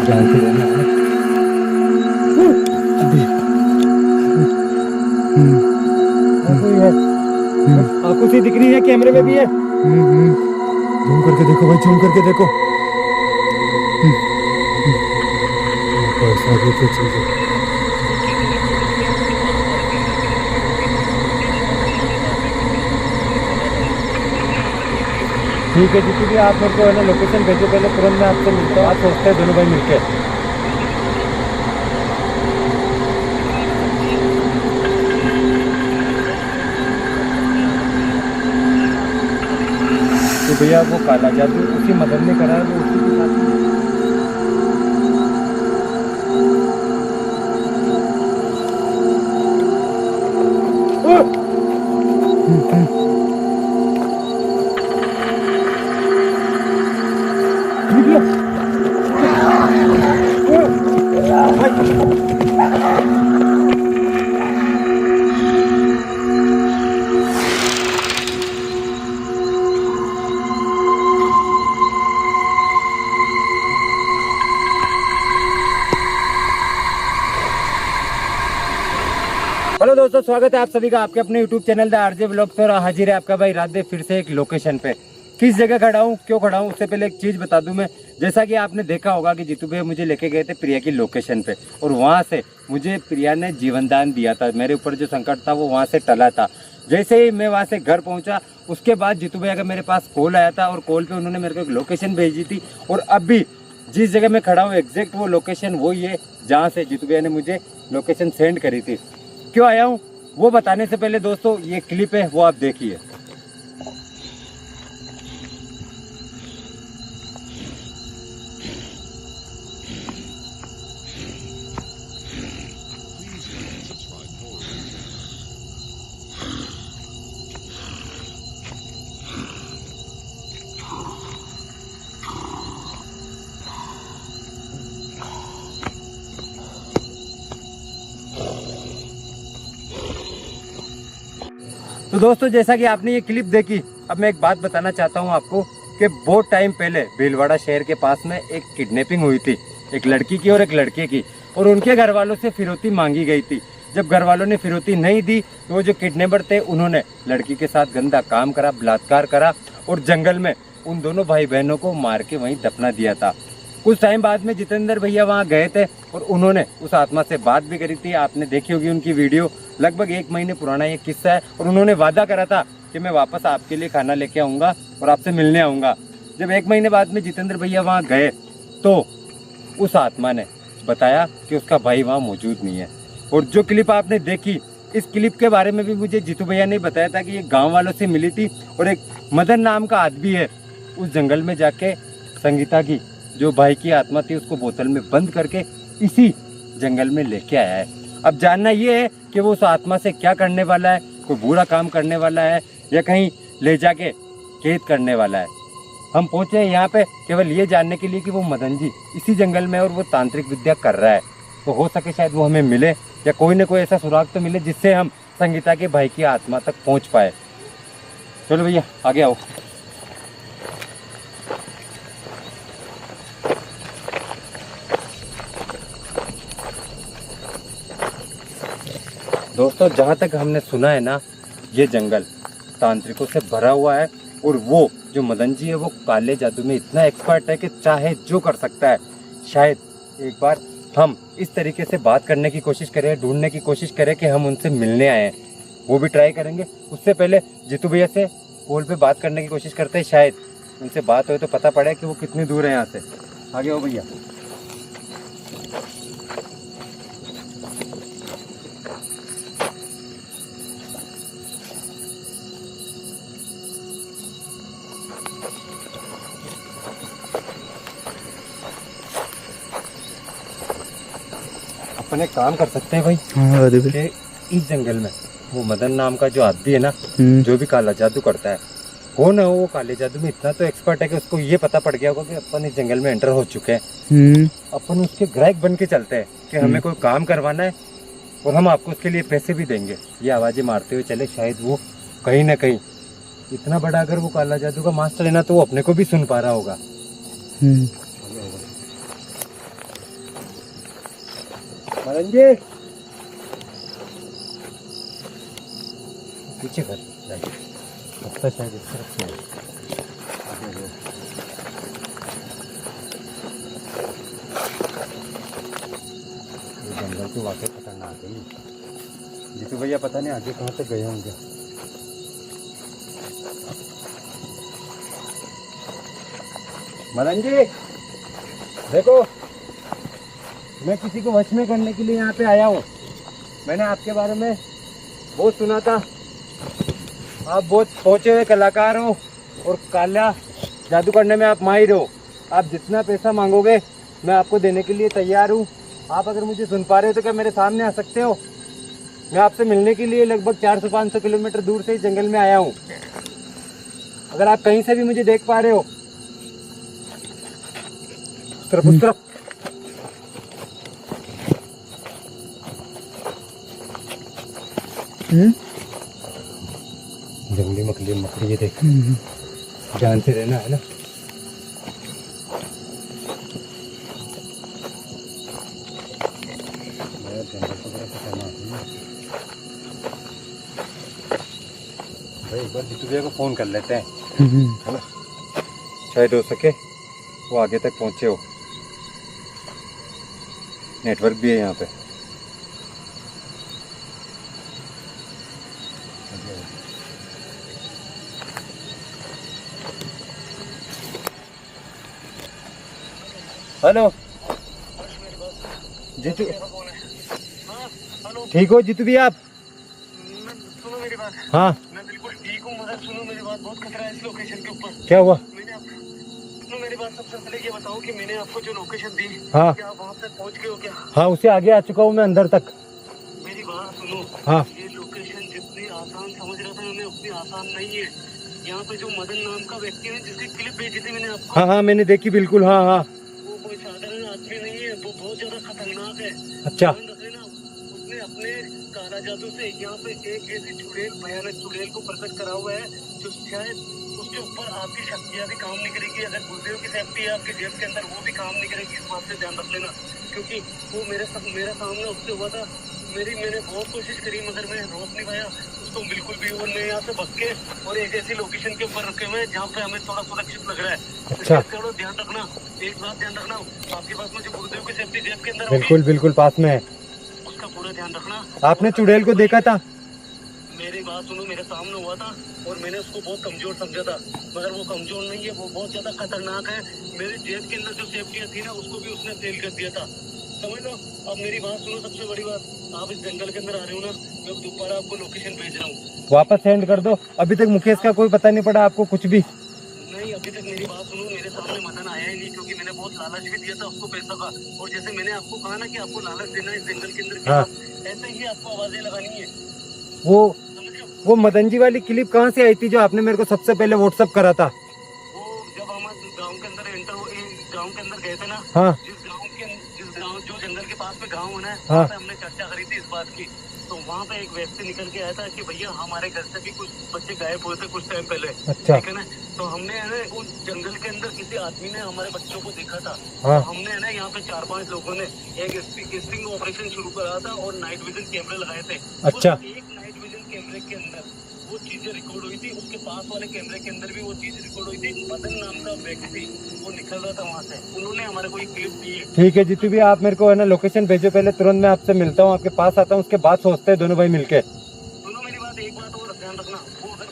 जानते हो ना। कोई है, आंखों से दिख रही है, कैमरे में भी है। जूम करके देखो भाई, जूम करके देखो। ऐसा भी कोई चीज है। ठीक है जीतू भी, आप मेरे को है ना लोकेशन भेजो, पहले तुरंत मैं आपसे मिलता हूँ। आप सोचते हैं दोनों भाई मिलके। तो भैया वो काला जादू उसी मदद ने करा है, वो उसी के साथ। हेलो दोस्तों, स्वागत है आप सभी का आपके अपने YouTube channel the RJ blog पर। हाजिर है आपका भाई राधे फिर से एक लोकेशन पे। किस जगह खड़ा हूँ, क्यों खड़ा हूँ, उससे पहले एक चीज बता दूं मैं। जैसा कि आपने देखा होगा कि जीतू भैया मुझे लेके गए थे प्रिया की लोकेशन पे, और वहाँ से मुझे प्रिया ने जीवन दान दिया था। मेरे ऊपर जो संकट था वो वहाँ से टला था। जैसे ही मैं वहाँ से घर पहुँचा, उसके बाद जीतू भैया का मेरे पास कॉल आया था, और कॉल पे उन्होंने मेरे को एक लोकेशन भेजी थी। और अभी जिस जगह मैं खड़ा हूँ एग्जैक्ट वो लोकेशन वही है जहाँ से जीतू भैया ने मुझे लोकेशन सेंड करी थी। क्यों आया हूँ वो बताने से पहले दोस्तों ये क्लिप है वो आप देखिए। तो दोस्तों जैसा कि आपने ये क्लिप देखी, अब मैं एक बात बताना चाहता हूँ आपको कि बहुत टाइम पहले भीलवाड़ा शहर के पास में एक किडनैपिंग हुई थी, एक लड़की की और एक लड़के की, और उनके घर वालों से फिरौती मांगी गई थी। जब घर वालों ने फिरौती नहीं दी तो वो जो किडनैपर थे उन्होंने लड़की के साथ गंदा काम करा, बलात्कार करा, और जंगल में उन दोनों भाई बहनों को मार के वहीं दफना दिया था। कुछ टाइम बाद में जितेंद्र भैया वहाँ गए थे और उन्होंने उस आत्मा से बात भी करी थी। आपने देखी होगी उनकी वीडियो, लगभग 1 महीने पुराना ये किस्सा है। और उन्होंने वादा करा था कि मैं वापस आपके लिए खाना लेके आऊँगा और आपसे मिलने आऊँगा। जब 1 महीने बाद में जितेंद्र भैया वहाँ गए तो उस आत्मा ने बताया कि उसका भाई वहाँ मौजूद नहीं है। और जो क्लिप आपने देखी, इस क्लिप के बारे में भी मुझे जीतू भैया ने बताया था कि ये गाँव वालों से मिली थी, और एक मदन नाम का आदमी है उस जंगल में जाके संगीता की जो भाई की आत्मा थी उसको बोतल में बंद करके इसी जंगल में लेके आया है। अब जानना ये है कि वो उस आत्मा से क्या करने वाला है, कोई बुरा काम करने वाला है या कहीं ले जाके कैद करने वाला है। हम पहुंचे हैं यहाँ पे केवल ये जानने के लिए कि वो मदन जी इसी जंगल में और वो तांत्रिक विद्या कर रहा है। तो हो सके शायद वो हमें मिले या कोई ना कोई ऐसा सुराग तो मिले जिससे हम संगीता के भाई की आत्मा तक पहुँच पाए। चलो भैया आगे आओ। दोस्तों जहाँ तक हमने सुना है ना, ये जंगल तांत्रिकों से भरा हुआ है, और वो जो मदन जी है वो काले जादू में इतना एक्सपर्ट है कि चाहे जो कर सकता है। शायद एक बार हम इस तरीके से बात करने की कोशिश करें, ढूंढने की कोशिश करें कि हम उनसे मिलने आए हैं, वो भी ट्राई करेंगे। उससे पहले जीतू भैया से कॉल पे बात करने की कोशिश करते हैं, शायद उनसे बात हो तो पता पड़े कि वो कितनी दूर है यहाँ से। आगे हो भैया। अपन एक काम कर सकते हैं भाई, कि इस जंगल में वो मदन नाम का जो आदमी है ना, जो भी काला जादू करता है, कौन है वो काले जादू में इतना तो एक्सपर्ट है कि उसको ये पता पड़ गया होगा कि अपन इस जंगल में एंटर हो चुके हैं। अपन उसके ग्राहक बन के चलते हैं कि हमें कोई काम करवाना है और हम आपको उसके लिए पैसे भी देंगे। ये आवाजें मारते हुए चले, शायद वो कहीं ना कहीं इतना बड़ा अगर वो काला जादू का मास्टर है ना तो वो अपने को भी सुन पा रहा होगा। मदन जी पीछे कर रास्ता शायद इस तरफ से है। ये जंगल तो वाकई खतरनाक है। जीतू भैया पता नहीं आगे कहाँ तक गए होंगे। मदन जी देखो, मैं किसी को वश में करने के लिए यहाँ पे आया हूँ। मैंने आपके बारे में बहुत सुना था, आप बहुत पहुँचे हुए कलाकार हो और काला जादू करने में आप माहिर हो। आप जितना पैसा मांगोगे मैं आपको देने के लिए तैयार हूँ। आप अगर मुझे सुन पा रहे हो तो क्या मेरे सामने आ सकते हो? मैं आपसे मिलने के लिए लगभग 400-500 किलोमीटर दूर से इस जंगल में आया हूँ। अगर आप कहीं से भी मुझे देख पा रहे हो, उस तरफ जंगली मकड़ी ये देख, ध्यान से रहना है ना। भाई एक बार जीतू भैया को फोन कर लेते हैं, है ना, शायद हो सके वो आगे तक पहुंचे हो। नेटवर्क भी है यहाँ पे। हेलो जीतू, ठीक हो जीतू भैया आप? सुनो मेरी बात। हाँ मैं बिल्कुल ठीक हूँ, मगर सुनो मेरी बात, बहुत खतरा है इस लोकेशन के ऊपर। क्या हुआ? सुनो मेरी बात, सबसे पहले ये बताओ कि मैंने आपको जो लोकेशन दी, हाँ क्या आप वहाँ तक पहुँच गए हो क्या? हाँ उससे आगे आ चुका हूँ मैं, अंदर तक। मेरी बात सुनो, हाँ ये लोकेशन जितनी आसान समझ रहा था मैं, उतनी आसान नहीं है। यहाँ पे जो मदन नाम का व्यक्ति है जिसकी क्लिप भेजी थी मैंने आपको, हाँ हाँ मैंने देखी बिल्कुल। हाँ हाँ वो कोई साधारण आदमी नहीं है, वो बहुत ज्यादा खतरनाक है। अच्छा ध्यान रख लेना, उसने अपने काला जादू से यहाँ पे एक ऐसी चुड़ैल, भयानक चुड़ैल को प्रकट करा हुआ है जो शायद उसके ऊपर आपकी शक्तियाँ भी काम नहीं करेगी। अगर गुर्देव की सेफ्टी है आपके जेब के अंदर, वो भी काम नहीं करेगी। इस बात से ध्यान रख लेना, क्योंकि वो मेरा सामने उससे हुआ था। मैंने बहुत कोशिश करी मगर मैं रोक नहीं पाया उसको बिल्कुल भी। और मैं यहाँ से भग के और एक ऐसी लोकेशन के ऊपर रखे हुए जहाँ पे हमें थोड़ा सुरक्षित लग रहा है। अच्छा तो ध्यान रखना, एक बात ध्यान रखना, आपके पास में जो गुरुदेव की सेफ्टी जेब के अंदर बिल्कुल बिल्कुल पास में है। उसका पूरा ध्यान रखना। आपने चुड़ैल को देखा था? मेरी बात सुनो, मेरे सामने हुआ था और मैंने उसको बहुत कमजोर समझा था, मगर वो कमजोर नहीं है, वो बहुत ज्यादा खतरनाक है। मेरे जेब के अंदर जो सेफ्टी थी ना, उसको भी उसने फेल कर दिया था, समझ लो। अब मेरी बात सुनो, सबसे बड़ी बात, आप इस जंगल के अंदर आ रहे हो ना, मैं दोबारा आपको लोकेशन भेज रहा हूँ, वापस सेंड कर दो। अभी तक मुकेश का कोई पता नहीं पड़ा आपको कुछ भी? नहीं अभी तक। मेरी बात सुनो, मेरे सामने मदन आया ही नहीं, क्योंकि मैंने बहुत लालच भी दिया था उसको पैसा का। और जैसे मैंने आपको कहा ना कि आपको लालच देना है इस जंगल के अंदर, हाँ। ऐसे ही आपको आवाजें लगानी है, समझ रहे हो? वो मदन जी वाली क्लिप कहाँ से आई थी जो आपने मेरे को सबसे पहले व्हाट्सएप करा था? वो जब हम गांव के अंदर गांव के अंदर गए थे ना, हाँ जिस गांव जो जंगल के पास में गांव है ना, हाँ। वहाँ पे हमने चर्चा करी थी इस बात की। तो वहाँ पे एक व्यक्ति निकल के आया था कि भैया हमारे घर से भी कुछ बच्चे गायब हुए थे कुछ टाइम पहले, अच्छा। ठीक है ना। तो हमने है ना उस जंगल के अंदर किसी आदमी ने हमारे बच्चों को देखा था। हाँ। तो हमने है ना यहाँ पे 4-5 लोगों ने एक स्टिंग ऑपरेशन शुरू करा था और नाइट विजन कैमरे लगाए थे। अच्छा। उस एक नाइट विजन कैमरे के अंदर वो चीजें रिकॉर्ड हुई थी, उसके पास वाले कैमरे के अंदर भी वो चीज रिकॉर्ड हुई थी। मदन नाम का व्यक्ति वो निकल रहा था वहाँ से, उन्होंने हमारे को एक क्लिप दी है। ठीक है जीतू भी, आप मेरे को है ना लोकेशन भेजो पहले, तुरंत मैं आपसे मिलता हूँ, आपके पास आता हूँ, उसके बाद सोचते हैं दोनों भाई मिलके। सुनो मेरी बात, एक बात और ध्यान रखना, वो अगर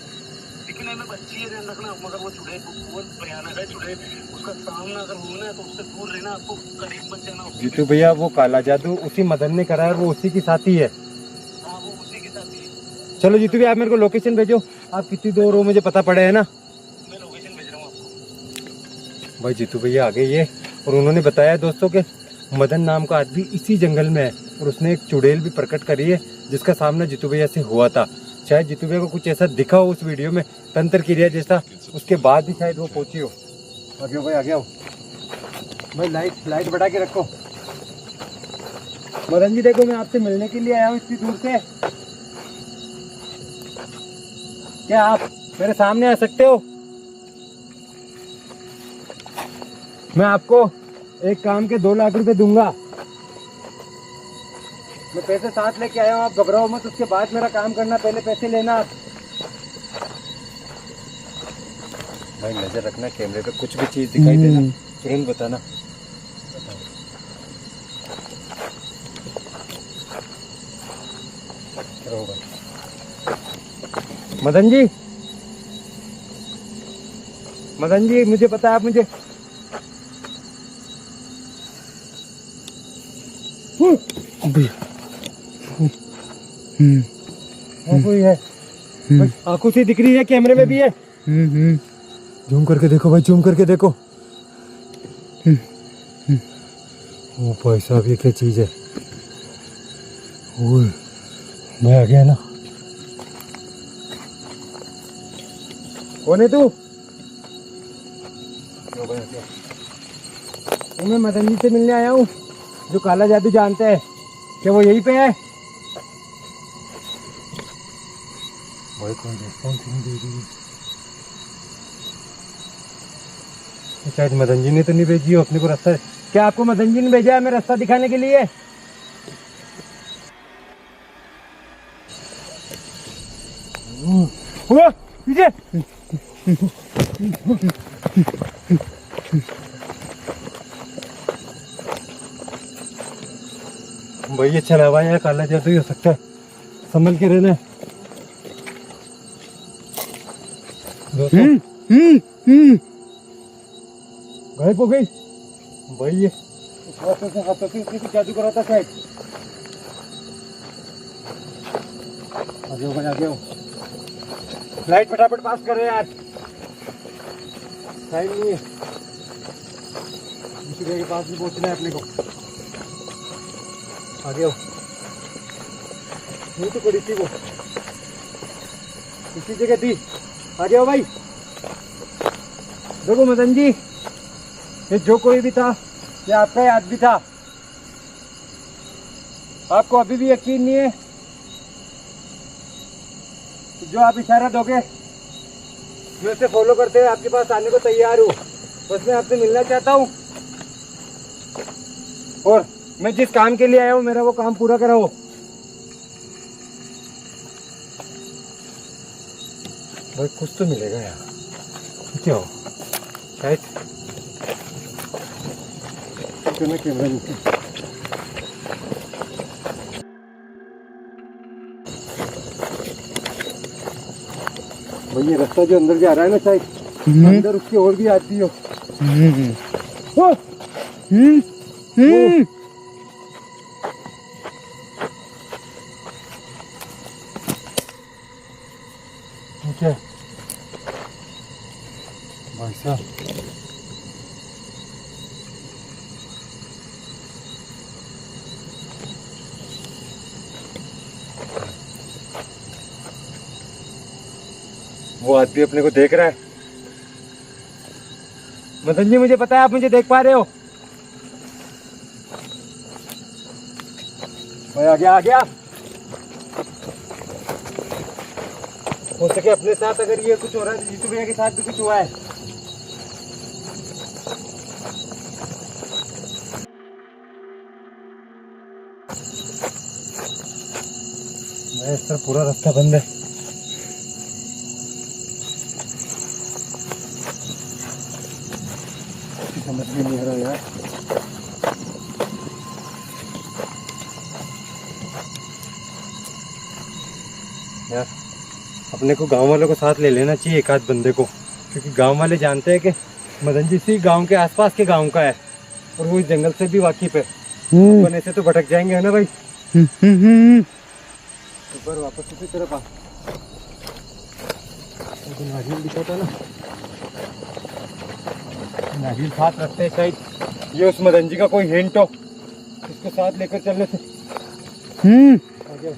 दिखने में बच्ची है ध्यान रखना, मगर वो चुड़ैल बहुत भयानक है चुड़ैल, उसका सामना अगर होना है तो उससे दूर रहना, आपको करीब मत जाना। जीतू भैया वो काला जादू उसी मदन ने करा है, वो उसी की साथी है। हाँ वो उसी के साथ ही है। चलो जीतू भैया आप मेरे को लोकेशन भेजो, आप कितनी दूर हो मुझे पता पड़े, है ना। मैं लोकेशन भेज रहा हूँ आपको। भाई जीतू भैया आ गए ये, और उन्होंने बताया दोस्तों के मदन नाम का आदमी इसी जंगल में है, और उसने एक चुड़ैल भी प्रकट करी है जिसका सामना जीतू भैया से हुआ था। शायद जीतू भैया को कुछ ऐसा दिखा हो उस वीडियो में, तंत्र क्रिया जैसा, उसके बाद ही शायद वो पहुंची हो। आगे भाई आगे आओ भाई, लाइट बढ़ा के रखो। मदन जी देखो, मैं आपसे मिलने के लिए आया हूँ इतनी दूर से, क्या आप मेरे सामने आ सकते हो? मैं आपको एक काम के 2 लाख रुपए दूंगा। मैं पैसे साथ लेके आया हूँ, आप घबराओ मत, उसके बाद मेरा काम करना, पहले पैसे लेना आप। भाई नजर रखना, कैमरे पे कुछ भी चीज दिखाई देना तुरंत बताना। मदन जी, मदन जी मुझे पता है आप मुझे कोई है, आंखों से दिख रही है, कैमरे में भी है। जूम करके देखो भाई, जूम करके देखो। ओ भाई साहब, ये क्या चीज है? ओए, मैं आ गया ना। कौन है तू? मैं मदन जी से मिलने आया हूँ, जो काला जादू जानते हैं। क्या वो यहीं पे है? भाई कोई रिस्पॉन्स नहीं दे रही है। शायद मदन जी ने तो नहीं भेजी हो अपने को रास्ता। क्या आपको मदन जी ने भेजा है हमें रास्ता दिखाने के लिए? हुआ पीछे। भाई ये चला हुआ है, काला जादू ही हो सकता है, संभल के रहना। दोस्तों गायब हो गई भाई, ये इस हाथों से उसने कुछ जादू करा था शायद। आगे हो भाई, आगे हो। लाइट फटाफट पास कर रहे हैं यार, टाइम नहीं है, इसी जगह के पास भी पहुंचना है अपने को। आगे हो, नहीं तो पड़ी थी वो, इसी जगह थी। आगे हो भाई। देखो मदन जी, ये जो कोई भी था, ये आपका याद भी था। आपको अभी भी यकीन नहीं है? जो आप इशारा दोगे मैं उसे फॉलो करते हुए आपके पास आने को तैयार हूँ। बस मैं आपसे मिलना चाहता हूँ, और मैं जिस काम के लिए आया हूँ मेरा वो काम पूरा कराओ। भाई कुछ तो मिलेगा यार, क्या हो शायद मैं कैमरा नीचे। भाई ये रास्ता जो अंदर जा रहा है ना, शायद अंदर उसकी और भी आती हो। क्या भाई साहब, वो आदमी अपने को देख रहा है। मदन जी मुझे पता है आप मुझे देख पा रहे हो। भाई आ गया, आ गया। हो सके अपने साथ अगर ये कुछ हो रहा है, जीतू भैया के साथ भी कुछ हुआ है। इस तरह पूरा रास्ता बंद है। समझ में नहीं आ रहा यार। यार अपने को गांव वालों को साथ ले लेना चाहिए, एक आध बंदे को, क्योंकि गांव वाले जानते हैं कि मदन जी इसी गांव के आसपास के गांव का है, और वो इस जंगल से भी वाकिफ है। अपन ऐसे तो भटक जाएंगे, है ना भाई? एक बार वापस उसी तरफ आ। नारियल दिखा था ना, नारियल साथ रखते हैं, शायद ये उस मदन जी का कोई हिंट हो, इसको साथ लेकर चलने से। आगे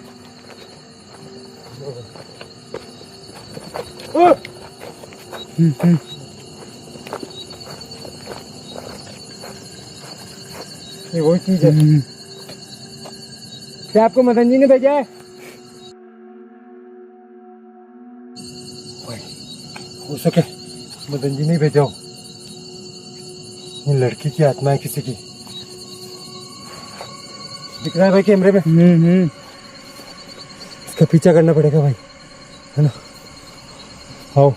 ये वही चीज है। क्या आपको मदन जी ने भेजा है? हो सके मदन जी ने भेजा हो, ये लड़की की आत्मा है किसी की। दिख रहा है भाई कैमरे में? इसका पीछा करना पड़ेगा भाई, है ना? आओ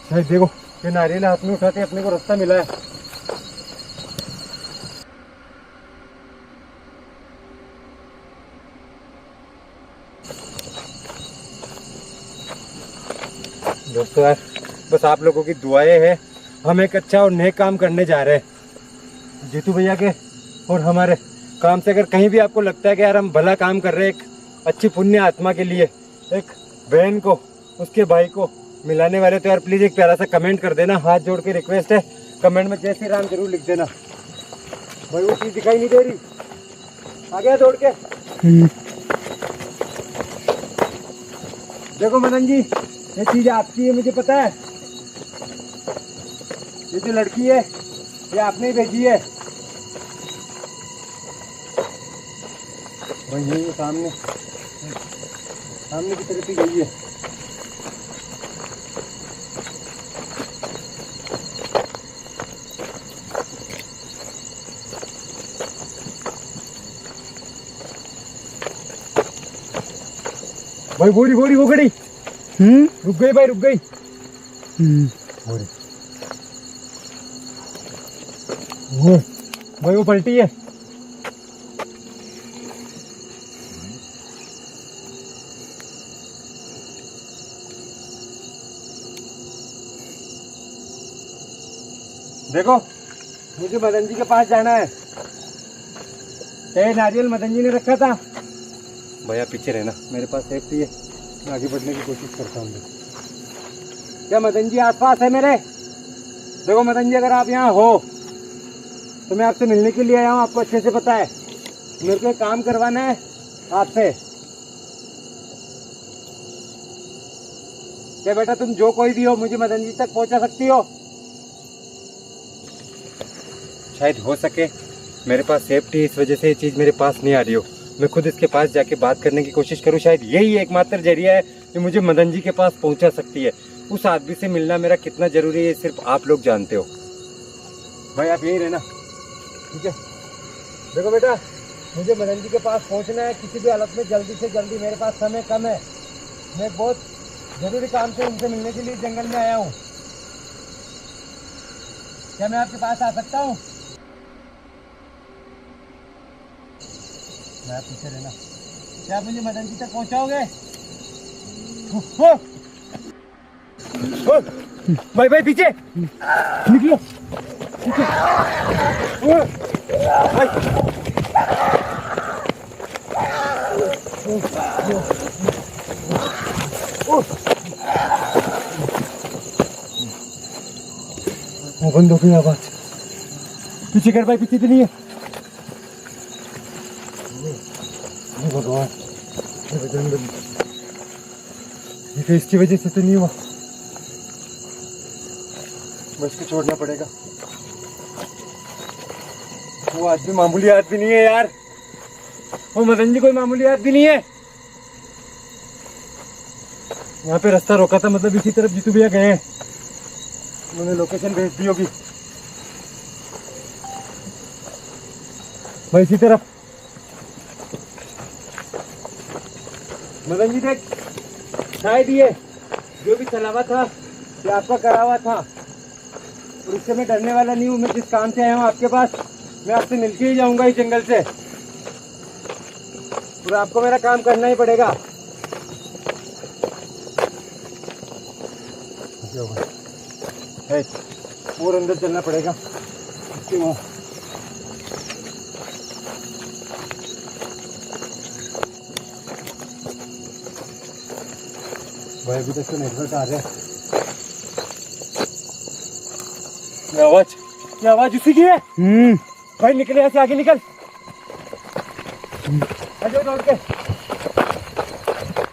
शायद देखो ये नारियल हाथ में उठाते अपने को रास्ता मिला है। दोस्तों यार बस आप लोगों की दुआएं हैं, हम एक अच्छा और नेक काम करने जा रहे हैं जीतू भैया के और हमारे काम से। अगर कहीं भी आपको लगता है कि यार हम भला काम कर रहे हैं, एक अच्छी पुण्य आत्मा के लिए, एक बहन को उसके भाई को मिलाने वाले, तो यार प्लीज एक प्यारा सा कमेंट कर देना। हाथ जोड़ के रिक्वेस्ट है, कमेंट में जय श्री राम जरूर लिख देना। भाई वो चीज दिखाई नहीं दे रही, आ गया दौड़ के। देखो मदन जी ये चीज आपकी है, मुझे पता है। ये जो लड़की है ये आपने ही भेजी है। भाई ये सामने सामने की तरफ ही गई है। भाई बोरी बोरी वो खड़ी, रुक गई भाई, रुक गई। बोरी वो भाई वो पलटी है। देखो मुझे मदन जी के पास जाना है। ये नारियल मदन जी ने रखा था। भैया पीछे रहना, मेरे पास सेफ्टी है, मैं आगे बढ़ने की कोशिश करता हूँ। क्या मदन जी आसपास है मेरे? देखो मदन जी अगर आप यहाँ हो तो मैं आपसे मिलने के लिए आया हूँ, आपको अच्छे से पता है। मेरे को एक काम करवाना है आपसे। क्या बेटा तुम जो कोई भी हो मुझे मदन जी तक पहुँचा सकती हो? शायद हो सके मेरे पास सेफ्टी है, इस वजह से ये चीज़ मेरे पास नहीं आ रही हो। मैं खुद इसके पास जाके बात करने की कोशिश करूं, शायद यही एकमात्र जरिया है कि मुझे मदन जी के पास पहुंचा सकती है। उस आदमी से मिलना मेरा कितना जरूरी है ये सिर्फ आप लोग जानते हो। भाई आप यही रहना, ठीक है? देखो बेटा मुझे मदन जी के पास पहुंचना है किसी भी हालत में, जल्दी से जल्दी। मेरे पास समय कम है, मैं बहुत जरूरी काम से उनसे मिलने के लिए जंगल में आया हूँ। क्या मैं आपके पास आ सकता हूँ? मैं पीछे रहना। क्या आप मुझे मदन जी तक पहुंचाओगे? भाई भाई पीछे निकलो, पीछे। भाई वो बंद हो गई आवाज। पीछे कर भाई, पीछे तो नहीं है। भगवान ये बजरंग, ये इसकी वजह से तो नहीं हुआ, बस को छोड़ना पड़ेगा। वो आदमी मामूली आदमी नहीं है यार, वो मदन जी कोई मामूली आदमी नहीं है। यहाँ पे रास्ता रोका था, मतलब इसी तरफ जीतू भैया गए हैं, उन्होंने लोकेशन भेज दी होगी भाई इसी तरफ। मदन जी देख, शायद ये जो भी चलावा था ये आपका करा हुआ था, और इससे मैं डरने वाला नहीं हूँ। मैं जिस काम से आया हूँ आपके पास, मैं आपसे मिलके ही जाऊंगा इस जंगल से, और आपको मेरा काम करना ही पड़ेगा। और अंदर चलना पड़ेगा इसके वहाँ। भाई अभी तक तो नेटवर्क आ रहा है। ये आवाज उसी की है। भाई निकले यहाँ से, आगे निकल, आ जाओ दौड़ के।